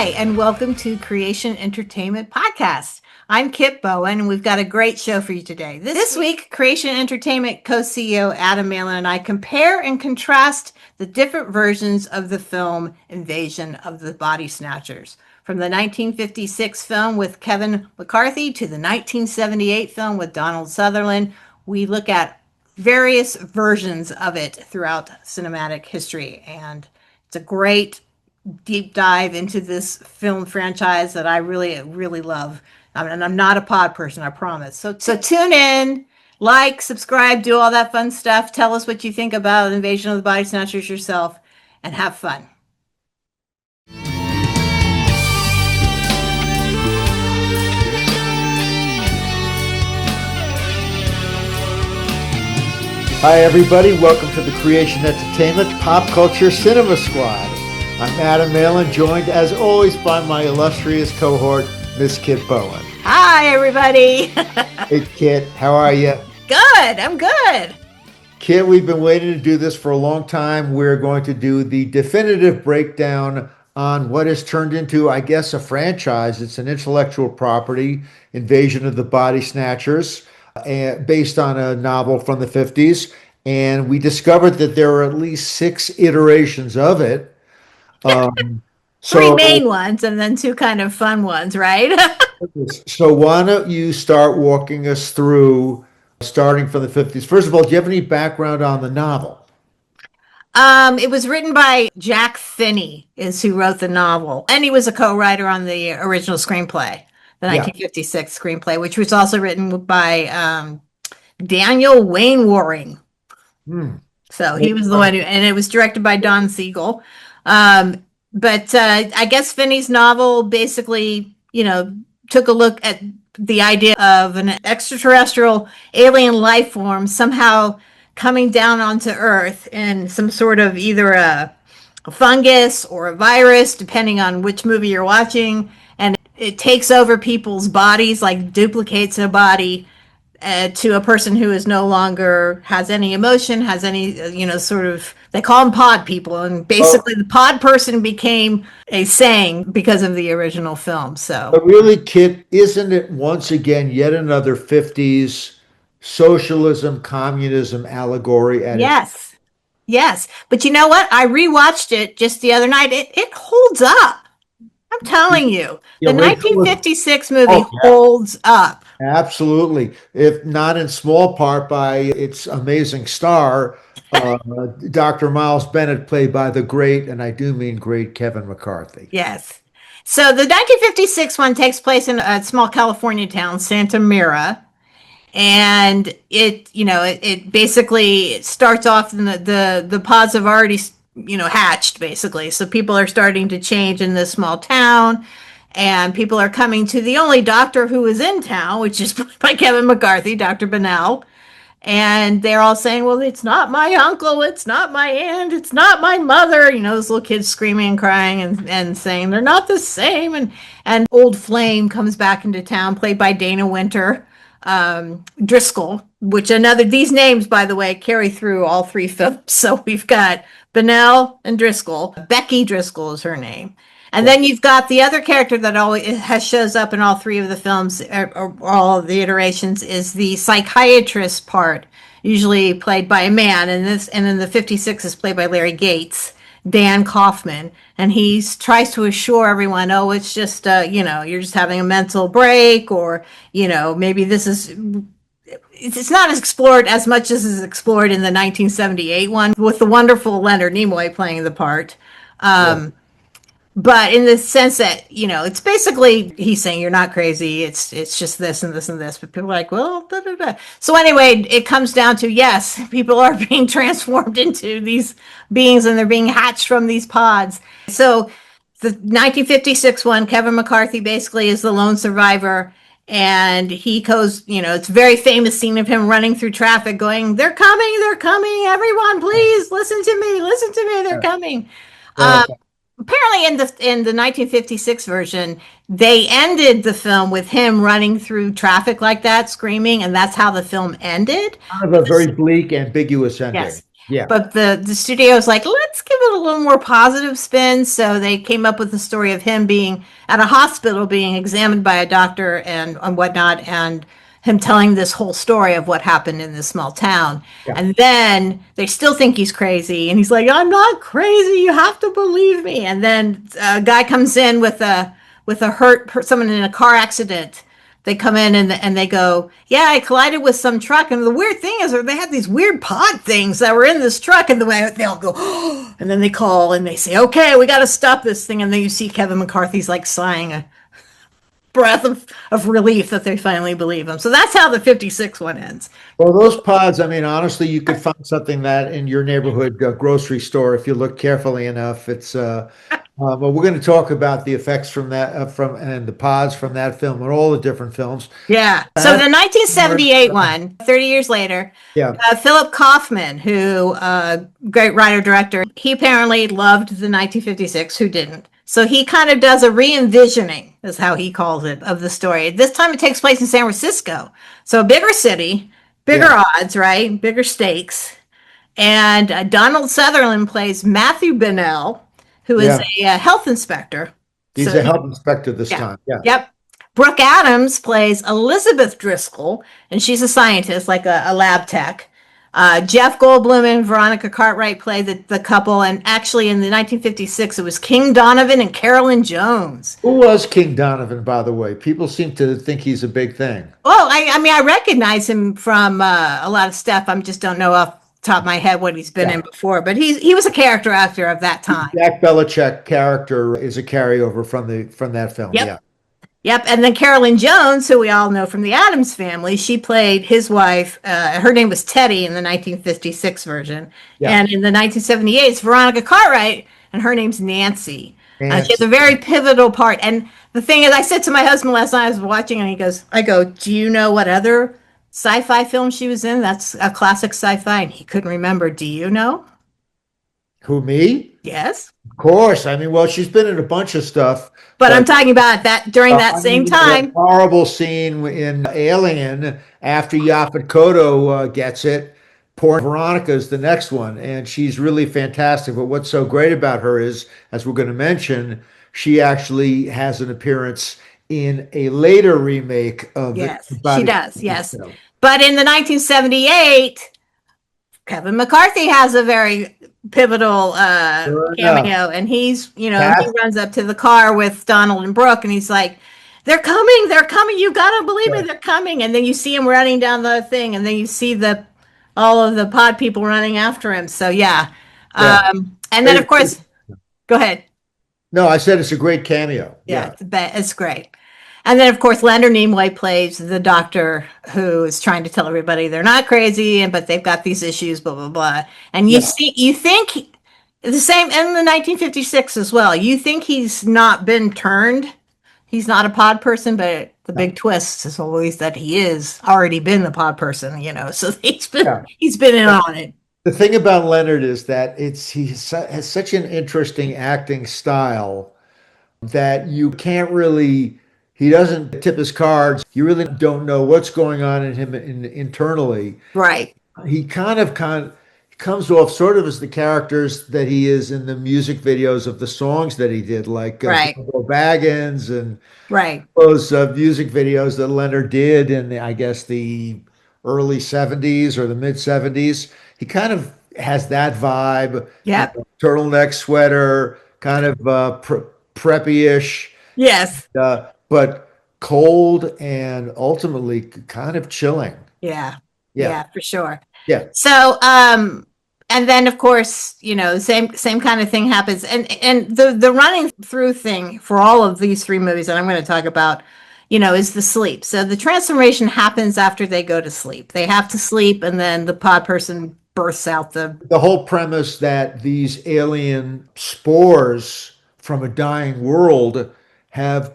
Hi, and welcome to Creation Entertainment Podcast. I'm Kit Bowen, and we've got a great show for you today. This week, Creation Entertainment co-CEO Adam Malin and I compare and contrast the different versions of the film Invasion of the Body Snatchers. From the 1956 film with Kevin McCarthy to the 1978 film with Donald Sutherland, we look at various versions of it throughout cinematic history, and it's a great deep dive into this film franchise that I really love. And I'm not a pod person, I promise. So tune in, like, subscribe, do all that fun stuff. Tell us what you think about Invasion of the Body Snatchers yourself, and have fun. Hi everybody, welcome to the Creation Entertainment Pop Culture Cinema Squad. I'm Adam Malin, joined as always by my illustrious cohort, Miss Kit Bowen. Hi everybody. Hey Kit, how are you? Good, I'm good. Kit, we've been waiting to do this for a long time. We're going to do the definitive breakdown on what has turned into, I guess, a franchise. It's an intellectual property, Invasion of the Body Snatchers, based on a novel from the 50s. And we discovered that there are at least 6 iterations of it. Three main ones and then 2 kind of fun ones, right? So why don't you start walking us through, starting from the 50s. First of all, do you have any background on the novel? It was written by Jack Finney, is who wrote the novel, and he was a co-writer on the original screenplay, the 1956 screenplay, which was also written by Daniel Wayne Waring. So he was the one and it was directed by Don Siegel. But I guess Finney's novel basically, took a look at the idea of an extraterrestrial alien life form somehow coming down onto Earth in some sort of either a fungus or a virus, depending on which movie you're watching. And it takes over people's bodies, like duplicates a body to a person who is no longer has any emotion, has any, sort of, they call them pod people. And basically the pod person became a saying because of the original film. So, but really, Kit, isn't it once again yet another 50s socialism, communism allegory? Yes. But you know what? I rewatched it just the other night. It holds up. I'm telling you, the 1956 movie holds up. Absolutely. If not in small part by its amazing star, Dr. Miles Bennett, played by the great, and I do mean great, Kevin McCarthy. Yes. So the 1956 one takes place in a small California town, Santa Mira. And it basically starts off in the pods have already, hatched basically. So people are starting to change in this small town, and people are coming to the only doctor who is in town, which is by Kevin McCarthy, Dr. Bennell. And they're all saying, well, it's not my uncle, it's not my aunt, it's not my mother. Those little kids screaming and crying and saying they're not the same. And Old Flame comes back into town, played by Dana Winter. Driscoll, these names, by the way, carry through all 3 films. So we've got Bennell and Driscoll. Becky Driscoll is her name. And then you've got the other character that always shows up in all 3 of the films, or all of the iterations, is the psychiatrist part, usually played by a man. And in the 56 is played by Larry Gates, Dan Kaufman. And he tries to assure everyone, oh, it's just, you're just having a mental break, or, maybe this is, it's not as explored as much as is explored in the 1978 one with the wonderful Leonard Nimoy playing the part. But in the sense that, it's basically, he's saying you're not crazy. It's just this and this and this. But people are like, well, da, da, da. So anyway, it comes down to, yes, people are being transformed into these beings and they're being hatched from these pods. So the 1956 one, Kevin McCarthy basically is the lone survivor. And he goes, it's a very famous scene of him running through traffic going, they're coming, everyone, please listen to me, they're coming. Apparently in the 1956 version, they ended the film with him running through traffic like that, screaming, and that's how the film ended. Kind of a very bleak, ambiguous ending. Yes. Yeah. But the studio's like, let's give it a little more positive spin. So they came up with the story of him being at a hospital, being examined by a doctor and whatnot, and him telling this whole story of what happened in this small town. Yeah. And then they still think he's crazy, and he's like, "I'm not crazy. You have to believe me." And then a guy comes in with a someone in a car accident. They come in and they go, "Yeah, I collided with some truck." And the weird thing is, they had these weird pod things that were in this truck, and the way they all go, oh, and then they call and they say, "Okay, we got to stop this thing." And then you see Kevin McCarthy's like sighing a breath of relief that they finally believe him. So that's how the 56 one ends. Well, those pods, I mean, honestly, you could find something that in your neighborhood grocery store if you look carefully enough. But we're going to talk about the effects from that, from and the pods from that film and all the different films. Yeah. So That's, the 1978 one, 30 years later, yeah, Philip Kaufman, who great writer director, he apparently loved the 1956. Who didn't? So he kind of does a re-envisioning, is how he calls it, of the story. This time it takes place in San Francisco, so a bigger city, bigger yeah, odds, right? Bigger stakes. And Donald Sutherland plays Matthew Bennell, who is yeah. a health inspector. He's So a health inspector this yeah. time. Yeah. Yep. Brooke Adams plays Elizabeth Driscoll, and she's a scientist, like a lab tech. Jeff Goldblum and Veronica Cartwright play the couple, and actually in the 1956, it was King Donovan and Carolyn Jones. Who was King Donovan, by the way? People seem to think he's a big thing. Oh, I mean, I recognize him from a lot of stuff. I just don't know off the top of my head what he's been Yeah. in before, but he was a character actor of that time. Jack Belichick character is a carryover from that film. Yep. Yeah. Yep, and then Carolyn Jones, who we all know from the Addams Family, she played his wife. Her name was Teddy in the 1956 version, Yeah. and in the 1978, it's Veronica Cartwright, and her name's Nancy. She has And a very pivotal part. And the thing is, I said to my husband last night, I was watching, and he goes, "I go, do you know what other sci-fi film she was in? That's a classic sci-fi." And he couldn't remember. Do you know? who, me? Yes, Of course. I mean, well, she's been in a bunch of stuff, but I'm but talking about that during that I mean, same that time. horrible scene in Alien after Yaphet Kotto gets it. Poor Veronica is the next one, and she's really fantastic. But what's so great about her is, as we're going to mention, she actually has an appearance in a later remake of the Yes, she Body does. Yes. film. But in the 1978, Kevin McCarthy has a very pivotal Sure enough. cameo, and he Kath, runs up to the car with Donald and Brooke, and he's like, they're coming, you gotta believe me, they're coming." And then you see him running down the thing, and then you see the all of the pod people running after him. So yeah. yeah. And then of course, go ahead. No, I said it's a great cameo. Yeah, Yeah. it's great. And then, of course, Leonard Nimoy plays the doctor who is trying to tell everybody they're not crazy, but they've got these issues, blah blah blah. And Yeah. you think the same in the 1956 as well. You think he's not been turned, he's not a pod person, but the big twist is always that he is already been the pod person. So Yeah. he's been in on it. The thing about Leonard is that has such an interesting acting style that you can't really, he doesn't tip his cards. You really don't know what's going on in him internally. Right, He kind of comes off sort of as the characters that he is in the music videos of the songs that he did, like right, Bilbo Baggins and right. those music videos that Leonard did in I guess the early 70s or the mid 70s. He kind of has that vibe, Yep. turtleneck sweater, kind of preppy-ish, Yes. but cold and ultimately kind of chilling. Yeah. Yeah, Yeah, for sure. yeah, So, and then of course, same kind of thing happens, and the running through thing for all of these three movies that I'm going to talk about, is the sleep. So the transformation happens after they go to sleep. They have to sleep, and then the pod person bursts out the the whole premise that these alien spores from a dying world have,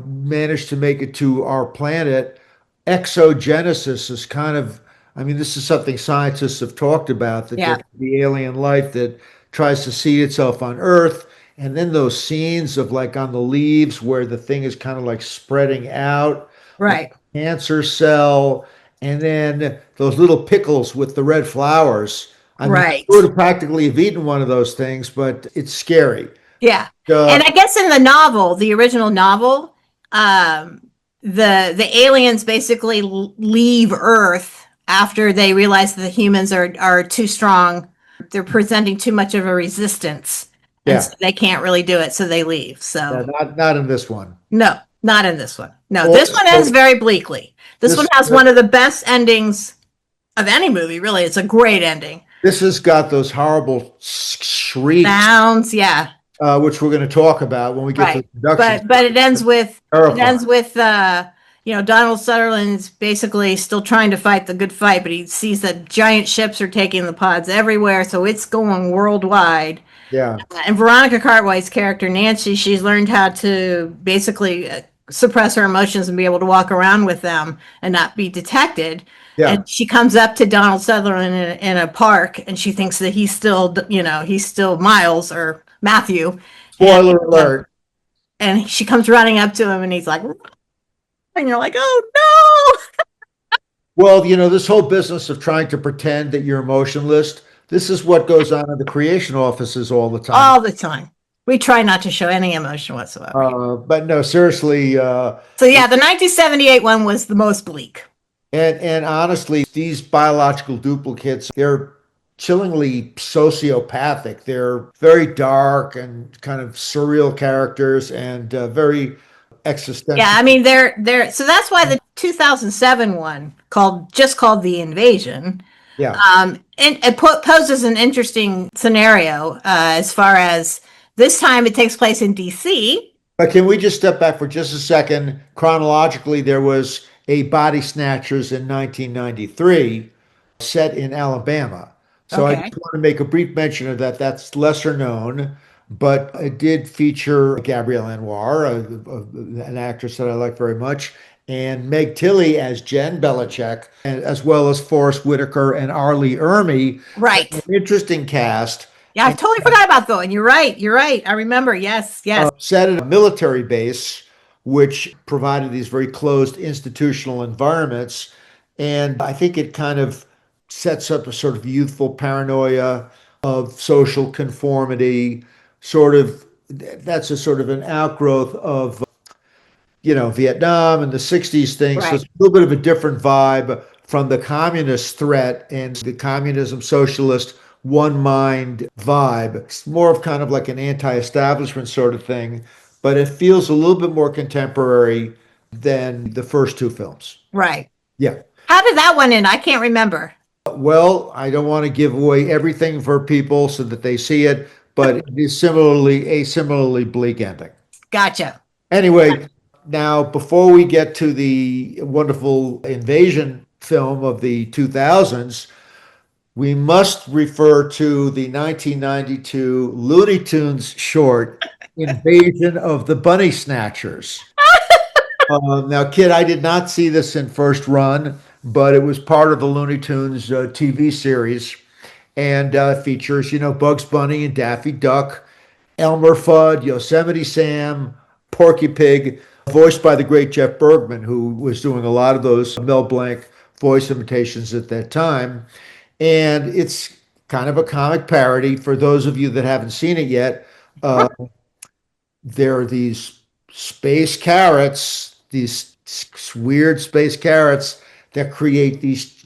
managed to make it to our planet. Exogenesis is kind of, I mean, this is something scientists have talked about, that there yeah, could be alien life that tries to seed itself on Earth. And then those scenes of like on the leaves where the thing is kind of like spreading out, like right, a cancer cell, and then those little pickles with the red flowers. I mean, I Right. would practically have eaten one of those things, but it's scary. Yeah. And Uh, I guess in the novel, the original novel, um, the aliens basically leave Earth after they realize that the humans are too strong. They're presenting too much of a resistance, and yeah, so they can't really do it, so they leave. yeah, So not in this one. no, not in this one. No, Well, this one ends so very bleakly. This one this has one of the best endings of any movie, really. It's a great ending. this has got those horrible shrieks, Sounds, yeah. which we're going to talk about when we get to Right. the production. But it Terrifying. ends with Donald Sutherland's basically still trying to fight the good fight, but he sees that giant ships are taking the pods everywhere, so it's going worldwide. Yeah, And Veronica Cartwright's character Nancy, she's learned how to basically suppress her emotions and be able to walk around with them and not be detected. yeah. And she comes up to Donald Sutherland in a park, and she thinks that he's still Miles or Matthew, and Spoiler uh, alert. and she comes running up to him, and he's like, and you're like, oh Well, this whole business of trying to pretend that you're emotionless, this is what goes on in the creation offices all the no, time. all the time. We try not to show any emotion whatsoever. But no, seriously, So yeah, the 1978 one was the most bleak. and honestly, these biological duplicates, they're chillingly sociopathic. They're very dark and kind of surreal characters and very Yeah, existential. I mean they're so that's why the 2007 one called The Invasion, Yeah. and it poses an interesting scenario as far as this time it takes place in DC. But can we just step back for just a second? Chronologically, there was a Body Snatchers in 1993 set in Alabama. So I just Okay. want to make a brief mention of that. That's lesser known, but it did feature Gabrielle Anwar, an actress that I like very much, and Meg Tilly as Jen Belichick, and as well as Forrest Whitaker and Arlie Ermey. Right. An interesting cast. Yeah, I totally forgot about that one. You're right. You're right. I remember. Yes, yes. Set at a military base, which provided these very closed institutional environments. And I think it kind of sets up a sort of youthful paranoia of social conformity, sort of that's a sort of an outgrowth of Vietnam and the 60s thing. So it's Right. a little bit of a different vibe from the communist threat and the communism socialist one mind vibe. It's more of kind of like an anti-establishment sort of thing, but it feels a little bit more contemporary than the first two films. Right. Yeah. How did that one end? I can't remember. Well, I don't want to give away everything for people so that they see it, but it is similarly bleak ending. Gotcha. Anyway, now before we get to the wonderful invasion film of the 2000s, we must refer to the 1992 Looney Tunes short, Invasion of the Bunny Snatchers. Now, kid, I did not see this in first run, but it was part of the Looney Tunes TV series and features, Bugs Bunny and Daffy Duck, Elmer Fudd, Yosemite Sam, Porky Pig, voiced by the great Jeff Bergman, who was doing a lot of those Mel Blanc voice imitations at that time. And it's kind of a comic parody. For those of you that haven't seen it yet, uh, there are these space carrots, these weird space carrots that create these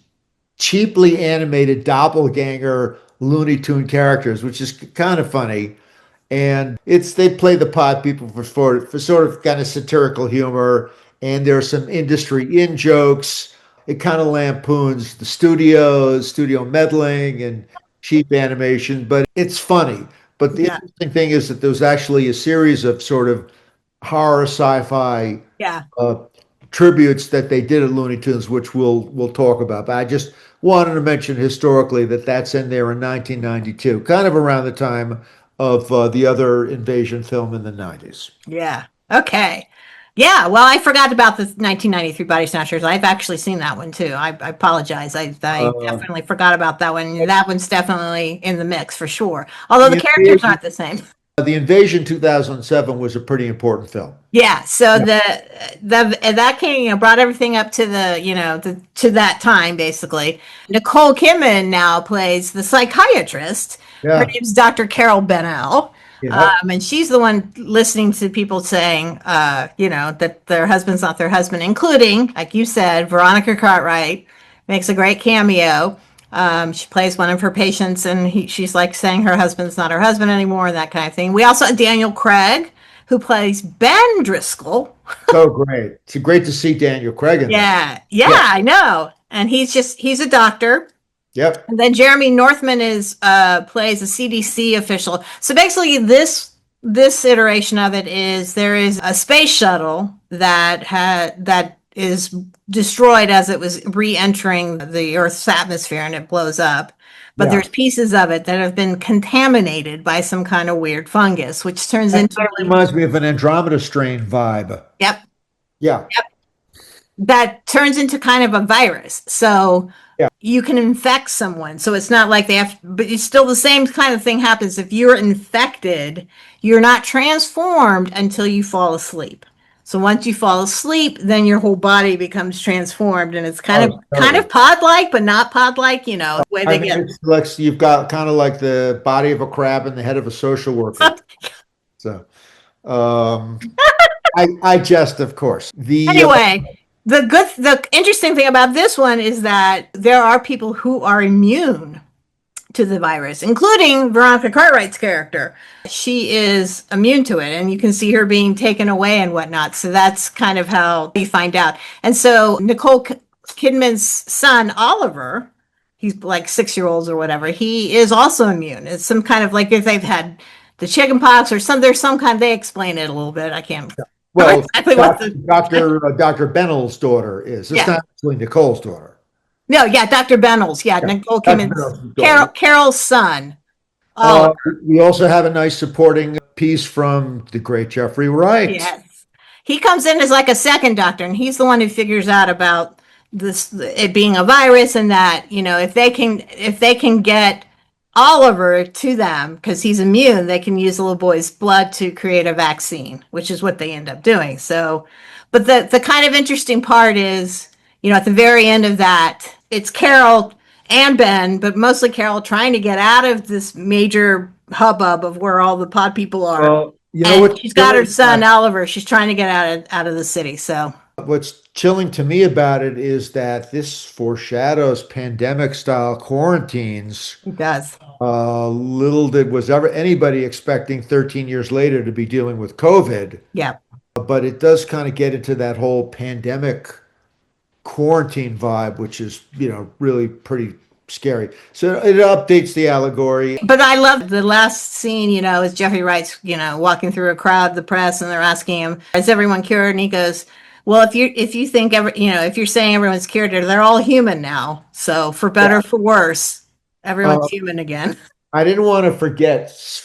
cheaply animated doppelganger Looney Tune characters, which is kind of funny. And they play the pod people for sort of kind of satirical humor, and there's some industry in jokes. It kind of lampoons the studio meddling and cheap animation, but it's funny. But the Yeah. interesting thing is that there's actually a series of sort of horror sci-fi Yeah. uh, tributes that they did at Looney Tunes, which we'll talk about. But I just wanted to mention historically that that's in there in 1992, kind of around the time of the other invasion film in the 90s. Yeah. Okay. Yeah. Well, I forgot about the 1993 Body Snatchers. I've actually seen that one too. I apologize. I Uh, definitely forgot about that one. That one's definitely in the mix for sure. Although the the characters invasion, aren't the same. The Invasion 2007 was a pretty important film. Yeah, so Yeah. the that came, brought everything up to the, to that time basically. Nicole Kidman now plays the psychiatrist. Her Yeah. name's Dr. Carol Bennell. Yeah. And she's the one listening to people saying, that their husband's not their husband, including, like you said, Veronica Cartwright makes a great cameo. She plays one of her patients, and she's like saying her husband's not her husband anymore, and that kind of thing. We also have Daniel Craig, who plays Ben Driscoll. So great. It's great to see Daniel Craig in that. Yeah, yeah, Yeah. I know. And he's a doctor. Yep. And then Jeremy Northman is plays a CDC official. So basically, this iteration of it is there is a space shuttle that is destroyed as it was re-entering the Earth's atmosphere, and it blows up. But Yeah. there's pieces of it that have been contaminated by some kind of weird fungus, which turns That into kind of reminds me of an Andromeda strain vibe. yep, Yeah. that turns into kind of a virus. So Yeah. you can infect someone. So it's not like they have, but it's still the same kind of thing happens. If you're infected, you're not transformed until you fall asleep. So once you fall asleep, then your whole body becomes transformed, and it's kind Oh, of kind totally. of pod-like, but not pod-like. The way I they mean, get. it's like you've got kind of like the body of a crab and the head of a social worker. So, um, I jest, of course. Anyway, the interesting thing about this one is that there are people who are immune to the virus, including Veronica Cartwright's character. She is immune to it, and you can see her being taken away and whatnot. So that's kind of how you find out. And so Nicole Kidman's son, Oliver, he's like 6 year olds or whatever, he is also immune. It's some kind of like if they've had the chicken pox or there's some kind, they explain it a little bit. I can't remember Well, exactly what the, Dr. Bennell's daughter is. It's yeah. not actually Nicole's daughter. No, yeah, Dr. Bennell's. Yeah, Yeah, Nicole Dr. Kidman's Bennell's daughter. Carol's son, Uh, Oliver. we also have a nice supporting piece from the great Jeffrey Wright. Yes. He comes in as like a second doctor, and he's the one who figures out about this it being a virus, and that, if they can get Oliver to them because he's immune, they can use the little boy's blood to create a vaccine, which is what they end up doing. So, but the kind of interesting part is, at the very end of that, it's Carol and Ben, but mostly Carol trying to get out of this major hubbub of where all the pod people are. Well, you know And what's she's got her son Oliver. She's trying to get out of the city. So what's chilling to me about it is that this foreshadows pandemic style quarantines. it does. Little did was ever anybody expecting 13 years later to be dealing with COVID, Yeah. but it does kind of get into that whole pandemic quarantine vibe, which is, really pretty scary. So it updates the allegory. But I love the last scene, is Jeffrey Wright's, walking through a crowd, the press, and they're asking him, is everyone cured? And he goes, well, if you think if you're saying everyone's cured, they're all human now. So for better Yeah. or for worse, everyone's Uh, human again. I didn't want to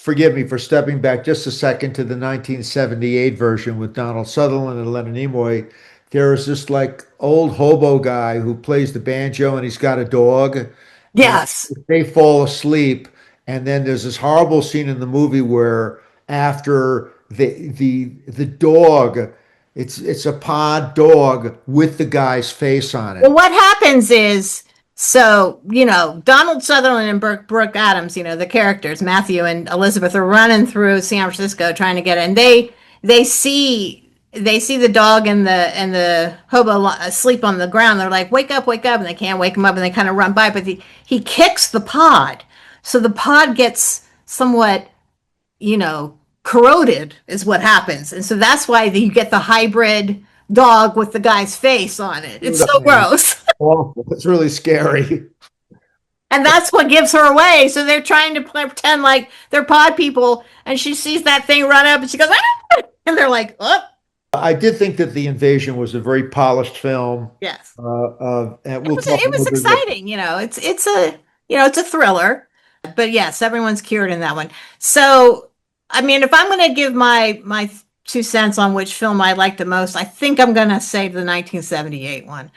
forgive me for stepping back just a second to the 1978 version with Donald Sutherland and Leonard Nimoy. There is this like old hobo guy who plays the banjo and he's got a dog. And Yes. they fall asleep, and then there's this horrible scene in the movie where after the dog, it's a pod dog with the guy's face on Well, it. what happens is, so, Donald Sutherland and Brooke Adams, the characters, Matthew and Elizabeth, are running through San Francisco trying to get in. They see the dog and the hobo asleep on the ground. They're like, wake up, and they can't wake him up, and they kind of run by, but he kicks the pod. So the pod gets somewhat, corroded is what happens. And so that's why you get the hybrid dog with the guy's face on it. It's so gross. Awful. It's really scary. And that's what gives her away. So they're trying to pretend like they're pod people, and she sees that thing run up, and she goes, ah! And they're like, oh, I did think that The Invasion was a very polished film. yes. And It we'll was, talk a it was little bit. exciting. It's a thriller, but yes, everyone's cured in that one. So, I mean, if I'm going to give my 2 cents on which film I like the most, I think I'm going to say the 1978 one.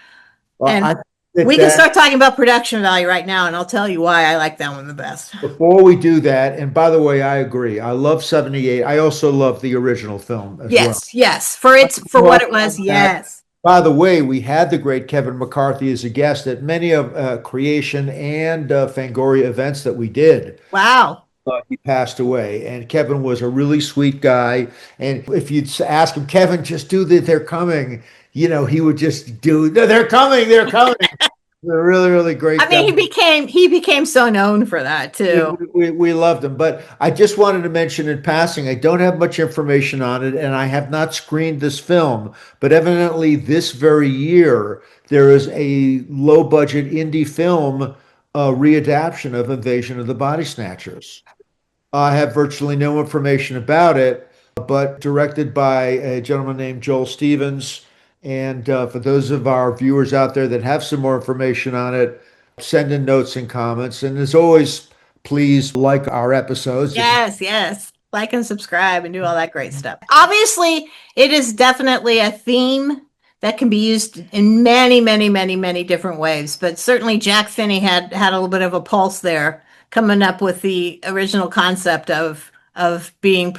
Well, And That We can start that talking about production value right now, and I'll tell you why I like that one the best. before we do that, and by the way, I agree. I love 78. I also love the original film as well. Yes, yes. For it's for what Well, it was, that- yes. By the way, we had the great Kevin McCarthy as a guest at many of Creation and Fangoria events that we did. Wow. He passed away, and Kevin was a really sweet guy. And if you'd ask him, Kevin, just do that, they're coming. He would just do, no, they're coming, they're coming. They're a really, really great I mean, guy. he became so known for that too. We loved him, but I just wanted to mention in passing, I don't have much information on it, and I have not screened this film, but evidently this very year there is a low budget indie film readaptation of Invasion of the Body Snatchers. I have virtually no information about it, but directed by a gentleman named Joel Stevens. And for those of our viewers out there that have some more information on it, send in notes and comments. And as always, please like our episodes. If Yes, yes. Like and subscribe and do all that great stuff. Obviously, it is definitely a theme that can be used in many, many, many, many different ways. But certainly, Jack Finney had a little bit of a pulse there, coming up with the original concept of being,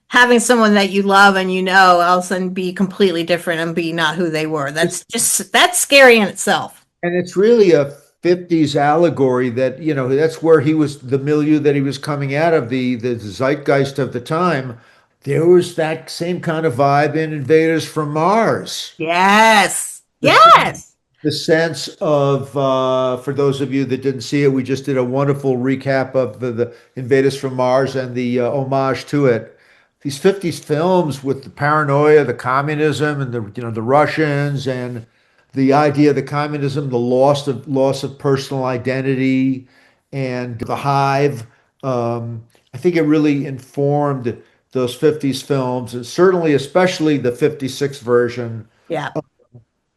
having someone that you love and all of a sudden be completely different and be not who they were. That's scary in itself. And it's really a 50s allegory that, that's where he was, the milieu that he was coming out of, the zeitgeist of the time. There was that same kind of vibe in Invaders from Mars. Yes, The, yes, the sense of, for those of you that didn't see it, we just did a wonderful recap of the Invaders from Mars and the homage to it. These 50s films with the paranoia, the communism, and the Russians, and the idea of the communism, the loss of personal identity, and the hive. I think it really informed those 50s films, and certainly, especially the 56 version yeah.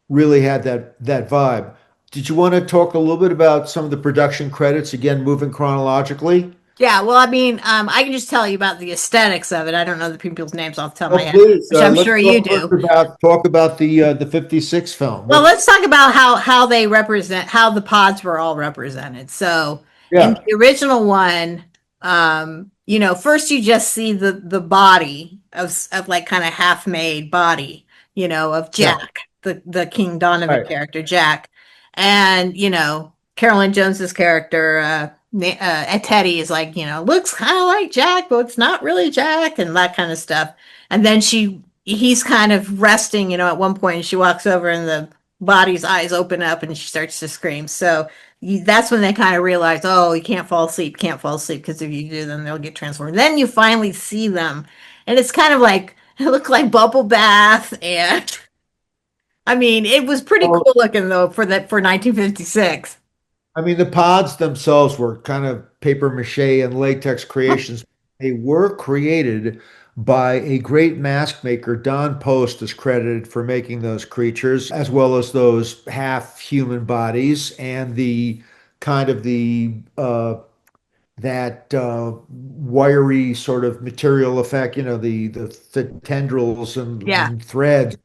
really had that vibe. Did you want to talk a little bit about some of the production credits again, moving chronologically? Yeah, well, I mean, I can just tell you about the aesthetics of it. I don't know the people's names off the top of my Oh, head, please, which I'm let's sure you talk first do. about the 56 film. Well, What? let's talk about how they represent how the pods were all represented. So in Yeah. the original one, first you just see the body of like kind of half made body, of Yeah. Jack, the King Donovan Right. character, Jack, and Carolyn Jones's character, Teddy is like, looks kind of like Jack, but it's not really Jack, and that kind of stuff. And then he's kind of resting, at one point, and she walks over and the body's eyes open up and she starts to scream. So that's when they kind of realize, oh, you can't fall asleep, can't fall asleep, because if you do, then they'll get transformed. Then you finally see them, and it's kind of like it looked like bubble bath, and I mean, it was pretty Well, cool looking though for 1956. I mean, the pods themselves were kind of paper mache and latex creations. They were created by a great mask maker. Don Post is credited for making those creatures, as well as those half human bodies and the kind of the that wiry sort of material effect, the tendrils Yeah. and threads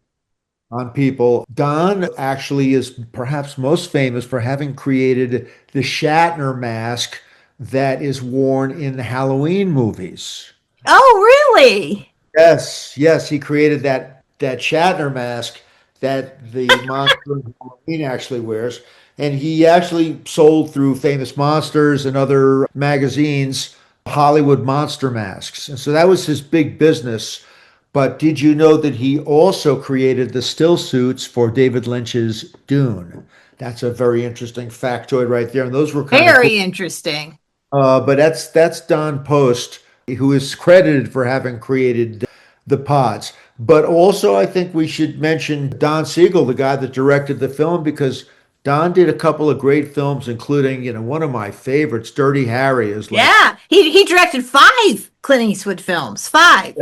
on people. Don actually is perhaps most famous for having created the Shatner mask that is worn in the Halloween movies. Oh, really? Yes, yes, he created that Shatner mask that the monster in Halloween actually wears, and he actually sold through Famous Monsters and other magazines Hollywood monster masks, and so that was his big business. But did you know that he also created the still suits for David Lynch's Dune? That's a very interesting factoid right there, and those were kind of cool. Very interesting. But that's Don Post, who is credited for having created the pods. But also, I think we should mention Don Siegel, the guy that directed the film, because Don did a couple of great films, including, one of my favorites, Dirty Harry, is like Yeah, he directed 5 Clint Eastwood films. 5.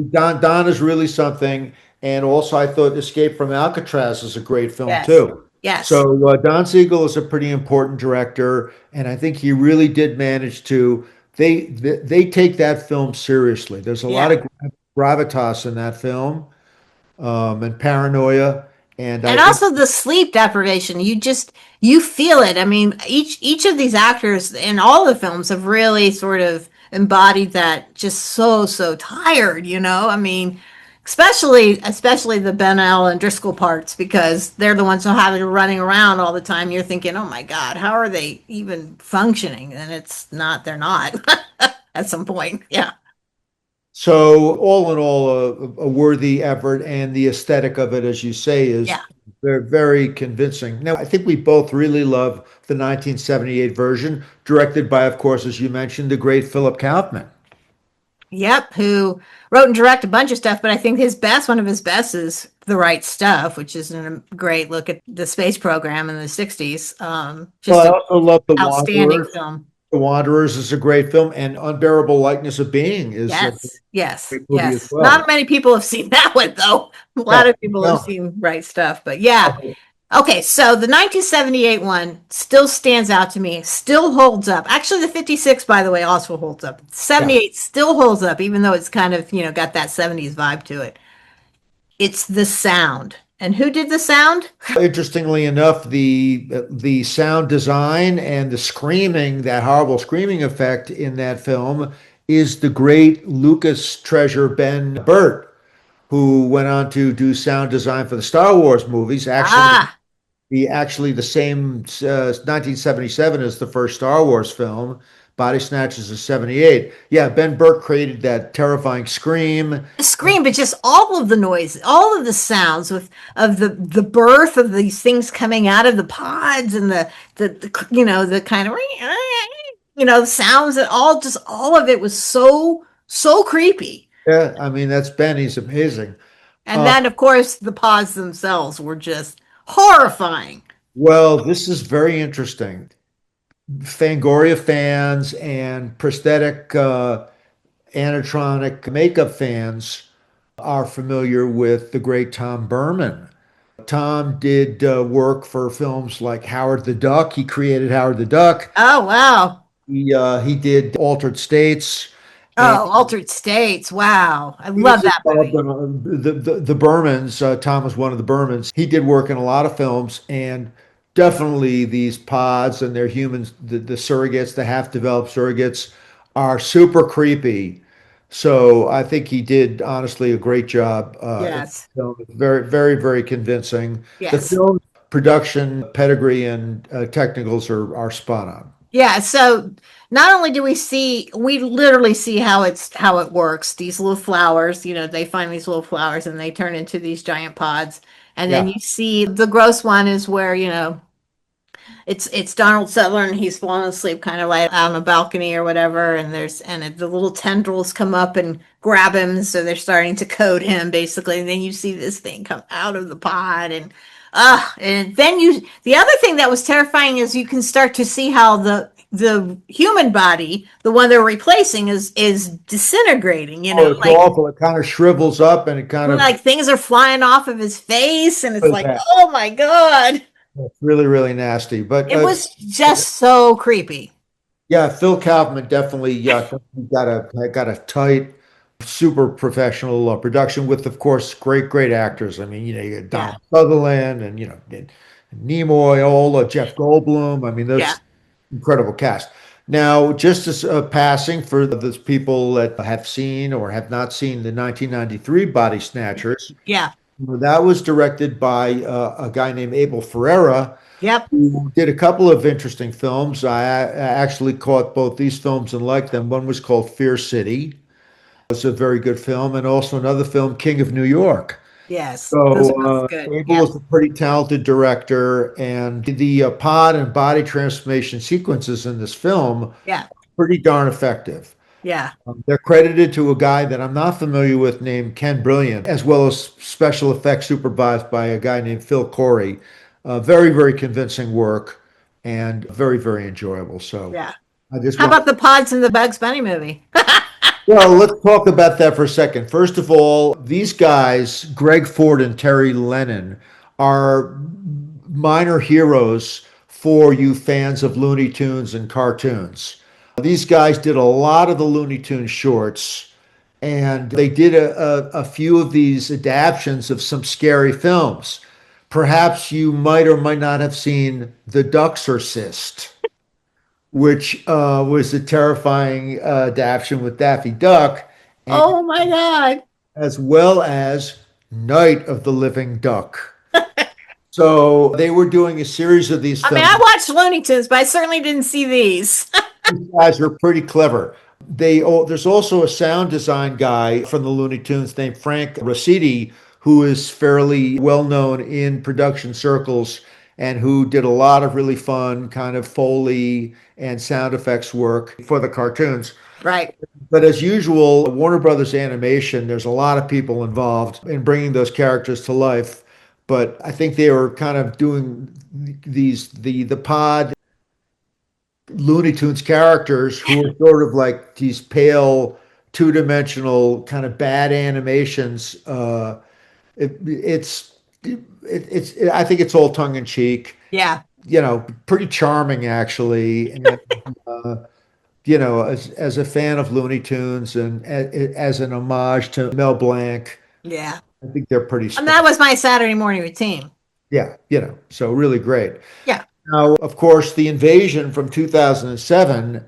Don is really something. And also, I thought Escape from Alcatraz is a great film Yes. too. Yes. So Don Siegel is a pretty important director, and I think he really did manage to. They take that film seriously. There's a lot Yeah. of gravitas in that film, and paranoia. And I And think, also the sleep deprivation. You feel it. I mean, each of these actors in all the films have really sort of embodied that, just so tired, you know? I mean, especially the Bennell and Driscoll parts, because they're the ones who have it running around all the time. You're thinking, "Oh my God, how are they even functioning?" And it's not, they're not at some point. Yeah. so all in all, a worthy effort, and the aesthetic of it, as you say, Yeah. is very, very convincing. Now, I think we both really love the 1978 version, directed by, of course, as you mentioned, the great Philip Kaufman. Yep, who wrote and directed a bunch of stuff, but I think one of his best is The Right Stuff, which is a great look at the space program in the 60s. Well, Just I an also love The outstanding Wanderers. film. The Wanderers is a great film, and Unbearable Likeness of Being is a Yes, yes, great movie as yes. Not well. many people have seen that one, though. A Yeah, lot of people have no. seen Right Stuff, but yeah. Okay, so the 1978 one still stands out to me, still holds up. Actually, the 56, by the way, also holds up. Yeah. 78 still holds up, even though it's kind of, got that 70s vibe to it. It's the sound. And who did the sound? Interestingly enough, the sound design and the screaming, that horrible screaming effect in that film, is the great Lucas treasure Ben Burt, who went on to do sound design for the Star Wars movies. Ah, Actually the same 1977 is the first Star Wars film. Body Snatchers is 78. Yeah, Ben Burt created that terrifying scream. the scream, but just all of the noise, all of the sounds of the birth of these things coming out of the pods, and the kind of sounds, and all of it was so creepy. Yeah, I mean that's Ben. He's amazing. And then of course the pods themselves were just horrifying. Well, this is very interesting. Fangoria fans and prosthetic animatronic makeup fans are familiar with the great Tom Berman. Tom did work for films like Howard the Duck. He created Howard the Duck. Oh wow. He did Altered States, and Oh, Altered States. Wow. I he love was that involved movie. in the Bermans. Tom was one of the Bermans. He did work in a lot of films, and definitely these pods and their humans, the surrogates, the half-developed surrogates, are super creepy. So I think he did honestly a great job. In Yes. the film. Very, very, very convincing. The Yes. film production pedigree and technicals are spot on. Yeah, so not only do we literally see how it works. These little flowers, they find these little flowers and they turn into these giant pods. And then Yeah. you see the gross one is where, it's Donald Sutherland and he's falling asleep kind of like on a balcony or whatever, and the little tendrils come up and grab him, so they're starting to coat him basically, and then you see this thing come out of the pod, and then the other thing that was terrifying is you can start to see how the human body, the one they're replacing, is disintegrating, Oh, it's awful. It kind of shrivels up and it kind of like things are flying off of his face, and it's does like, that. oh my God. It's really, really nasty. But It was just so creepy. yeah, Phil Kaufman definitely got a tight, super professional production with, of course, great, great actors. I mean, you got Yeah. Donald Sutherland and and Nimoy, all Jeff Goldblum. I mean, Yeah. those incredible cast. Now, just as passing for those people that have seen or have not seen the 1993 Body Snatchers, Yeah. that was directed by a guy named Abel Ferreira, Yep. who did a couple of interesting films. I actually caught both these films and liked them. One was called Fear City. It's a very good film, and also another film, King of New York. Yes. Those So are both good. Abel Yep. is a pretty talented director, and the pod and body transformation sequences in this film Yeah. pretty darn effective. Yeah. They're credited to a guy that I'm not familiar with named Ken Brilliant, as well as special effects supervised by a guy named Phil Corey. Very, very convincing work and very, very enjoyable. So Yeah. I just How want, about the pods in the Bugs Bunny movie? well, let's talk about that for a second. First of all, these guys, Greg Ford and Terry Lennon, are minor heroes for you fans of Looney Tunes and cartoons. These guys did a lot of the Looney Tunes shorts, and they did a few of these adaptions of some scary films. Perhaps you might or might not have seen The Duxorcist, which was a terrifying adaptation with Daffy Duck, and Oh my God. as well as Night of the Living Duck. So they were doing a series of these I mean, films. I watched Looney Tunes, but I certainly didn't see these. These guys are pretty clever. There's also a sound design guy from the Looney Tunes named Frank Rossiti, who is fairly well known in production circles and who did a lot of really fun kind of Foley and sound effects work for the cartoons. Right. But as usual, Warner Brothers Animation, there's a lot of people involved in bringing those characters to life. But I think they were kind of doing the pod Looney Tunes characters who are sort of like these pale, two-dimensional kind of bad animations. I think it's all tongue in cheek, Yeah. pretty charming actually. And as a fan of Looney Tunes and as an homage to Mel Blanc, Yeah. I think they're pretty And special. that was my Saturday morning routine. Yeah, so really great. Yeah. Now, of course, the invasion from 2007,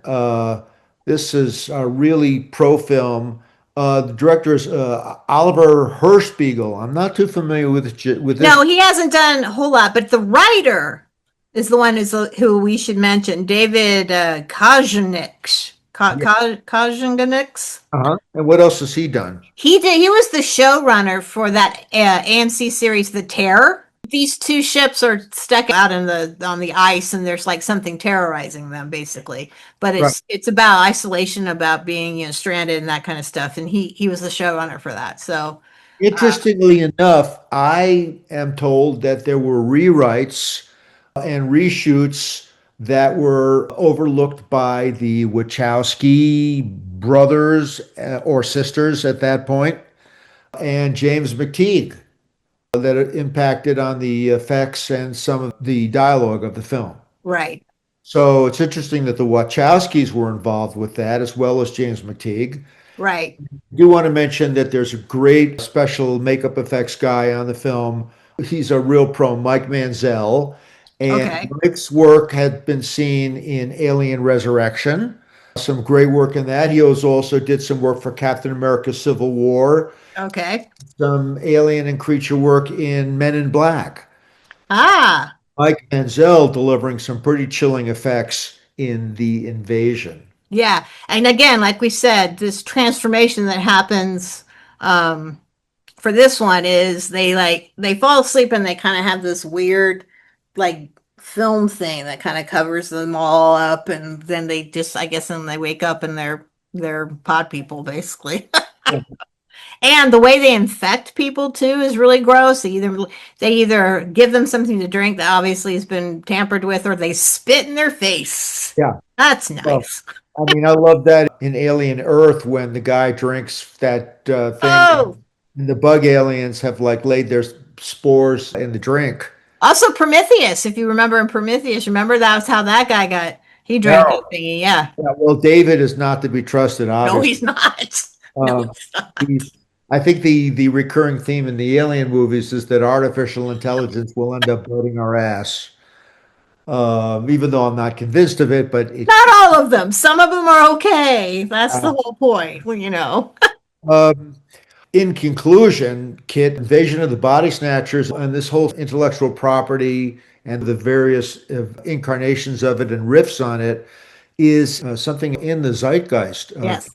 this is a really pro film. The director is Oliver Hirschbiegel. I'm not too familiar with this. No, he hasn't done a whole lot, but the writer is the one who we should mention, David Kojanix. Kojanix. And what else has he done? He did. He was the showrunner for that AMC series, The Terror. These two ships are stuck out in the on the ice, and there's like something terrorizing them, basically. But Right. it's about isolation, about being stranded, and that kind of stuff. And he was the showrunner for that. So Interestingly enough, I am told that there were rewrites and reshoots that were overlooked by the Wachowski brothers or sisters at that point, and James McTeague that it impacted on the effects and some of the dialogue of the film. right, So it's interesting that the Wachowskis were involved with that as well as James McTeague. right, I do want to mention that there's a great special makeup effects guy on the film. He's a real pro, Mike Manziel. And okay, Mike's work had been seen in Alien Resurrection. Some great work in that. He also did some work for Captain America Civil War, okay. some alien and creature work in Men in Black. Ah, Mike Manziel delivering some pretty chilling effects in The Invasion. yeah. And again, like we said, this transformation that happens for this one is they fall asleep and they kind of have this weird like film thing that kind of covers them all up, and then they just I guess then they wake up and they're pod people basically. And the way they infect people too is really gross. They either give them something to drink that obviously has been tampered with, or they spit in their face. Yeah. That's Well, nice. I mean, I love that in Alien Earth when the guy drinks that thing Oh, and the bug aliens have like laid their spores in the drink. also Prometheus. If you remember in Prometheus, remember that was how that guy got. He drank that Terrible. thingy. Yeah. Yeah, well, David is not to be trusted, No, obviously. he's not. No, Um, he's not. he's, I think the recurring theme in the Alien movies is that artificial intelligence will end up biting our ass. Even though I'm not convinced of it, but it. Not all of them. Some of them are okay. That's the Uh, whole point. Well. um, in conclusion, Kit, Invasion of the Body Snatchers and this whole intellectual property and the various incarnations of it and riffs on it is something in the zeitgeist Yes.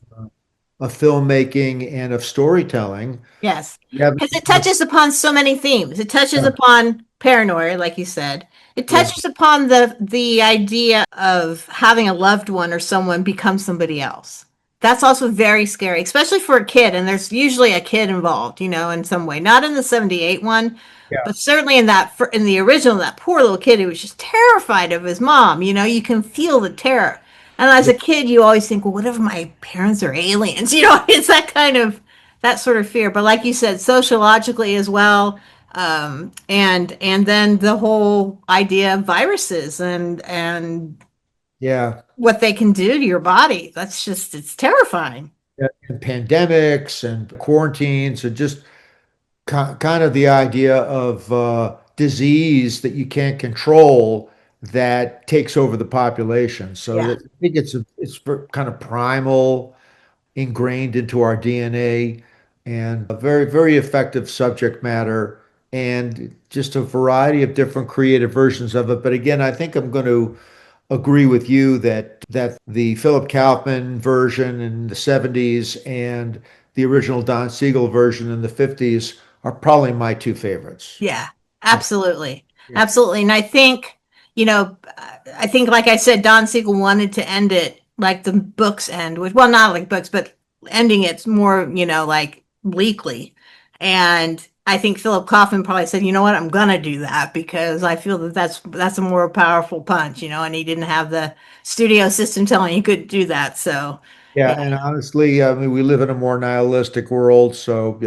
of filmmaking and of storytelling. Yes. You have, Because it touches upon so many themes. It touches yeah, upon paranoia, like you said. It yeah, touches upon the idea of having a loved one or someone become somebody else. That's also very scary, especially for a kid. And there's usually a kid involved, in some way. Not in the 78 one, yeah, but certainly in the original, that poor little kid who was just terrified of his mom. You can feel the terror. And as yeah, a kid, you always think, well, what if my parents are aliens? It's that sort of fear. But like you said, sociologically as well, and then the whole idea of viruses and yeah. what they can do to your body. It's terrifying. And pandemics and quarantines and just kind of the idea of disease that you can't control that takes over the population. So Yeah. that, I think kind of primal, ingrained into our DNA, and a very, very effective subject matter, and just a variety of different creative versions of it. But again, I think I'm going to agree with you that the Philip Kaufman version in the 70s and the original Don Siegel version in the 50s are probably my two favorites. Yeah, Yeah. absolutely. Yeah. Absolutely. And I think, I think, like I said, Don Siegel wanted to end it like the books end, which, well, not like books, but ending it more, like bleakly. And I think Philip Kaufman probably said, you know what, I'm gonna do that because I feel that that's a more powerful punch, and he didn't have the studio system telling he could do that. So, Yeah, yeah. and honestly, I mean, we live in a more nihilistic world, so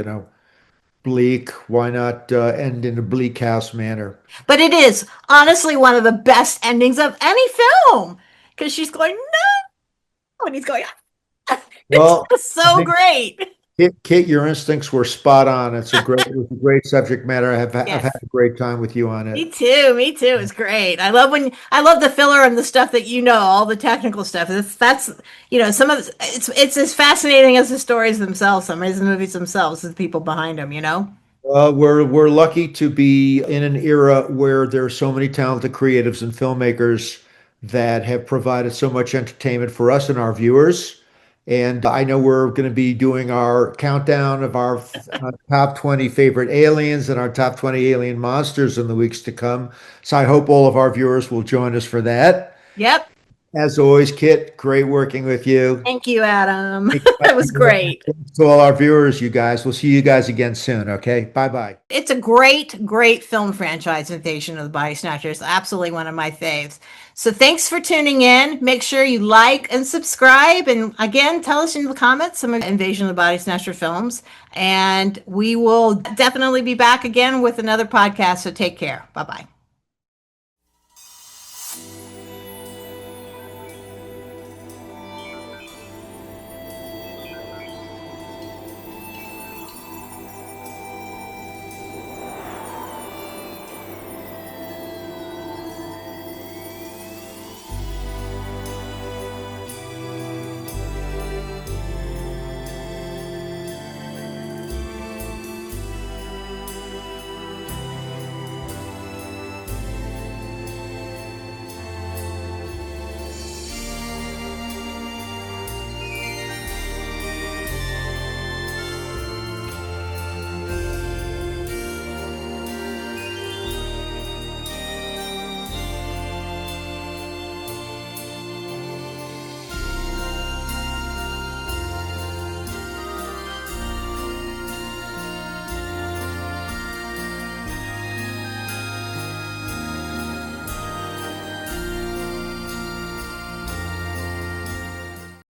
bleak. Why not end in a bleak house manner? But it is honestly one of the best endings of any film because she's going, no, and he's going, it's Well, just I so think great. Kit, your instincts were spot on. It was a great subject matter. I've had Yes. a great time with you on it. Me too. Me too. It's great. I love the filler and the stuff that all the technical stuff. That's some of it's as fascinating as the stories themselves. Some of the movies themselves, as the people behind them. We're lucky to be in an era where there are so many talented creatives and filmmakers that have provided so much entertainment for us and our viewers. And I know we're going to be doing our countdown of our top 20 favorite aliens and our top 20 alien monsters in the weeks to come. So I hope all of our viewers will join us for that. Yep. As always, Kit, great working with you. Thank you, Adam. Thank That was you. great. To all our viewers, you guys. We'll see you guys again soon. Okay. Bye bye. It's a great, great film franchise, Invasion of the Body Snatchers. Absolutely one of my faves. So thanks for tuning in. Make sure you like and subscribe. And again, tell us in the comments some of Invasion of the Body Snatcher films. And we will definitely be back again with another podcast. So take care. Bye bye.